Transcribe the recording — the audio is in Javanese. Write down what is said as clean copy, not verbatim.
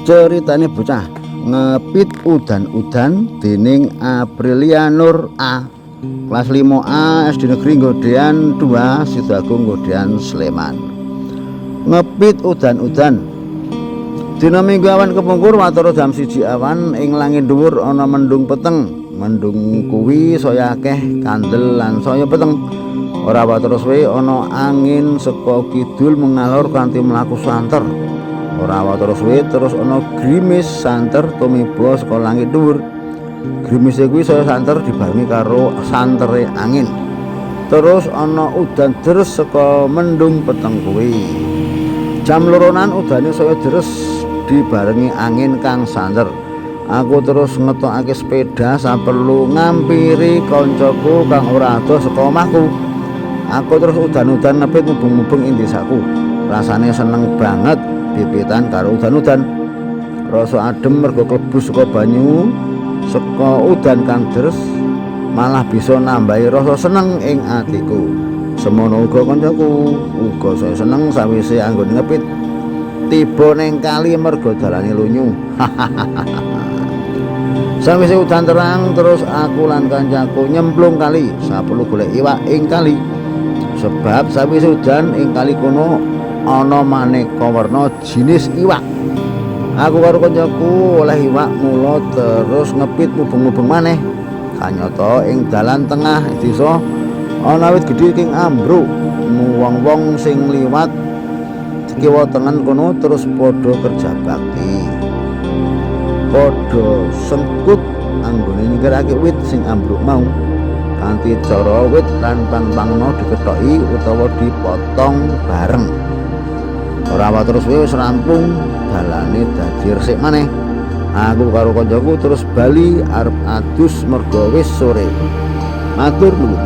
Ceritane bocah ngepit udan-udan dening Aprilia Nur A, kelas 5A SD Negeri Nggodean 2 Sidoagung Nggodean Sleman. Ngepit udan-udan dina Minggu awan kepungkur watara jam 1 awan ing langit dhuwur ana mendung peteng. Mendung kuwi saya akeh kandel lan saya peteng. Ora watara suwe ana angin saka kidul mengalor kanthi mlaku santer. Ora watara suwe terus ana grimis santer tumiba saka langit dhuwur. Grimise kuwi saya santer dibarengi karo santere angin. Terus ana udan deres saka mendung peteng kuwi. Jam loronan udane saya deres dibarengi angin kang santer. Aku terus ngetokake sepeda saperlu ngampiri koncoku kang ora adoh saka omahku. Aku terus udan-udan nepit mubeng-mubeng ing desaku. Rasane seneng banget pipitan karo udan-udan. Rasa adem mergo klebu saka banyu saka udan kang deres malah bisa nambahi rasa seneng ing atiku. Semono uga kancaku, uga saya seneng sawise anggon ngepit tiba ning kali mergo dalane lunyu. Sawise udan terang terus aku lan kancaku nyemplung kali saperlu golek iwak ing kali. Sebab sawise udan ing kali kono ana maneka warna jinis iwak. Aku karo kancaku oleh iwak mula terus ngepit mubeng-mubeng maneh. Kanyata ing dalan tengah desa ana wit gedhe king ambruk. Wong-wong sing liwat kiwa tengen kono terus padha kerja bakti. Padha sengkut anggone nyingkirake wit sing ambruk mau. Kanthi cara wit lan pang-pangno dikethoki utawa dipotong bareng. Ora watara suwe wis rampung dalane dadi resik maneh. Aku karo kancaku terus bali arep adus mergo wis sore. Matur nuwun.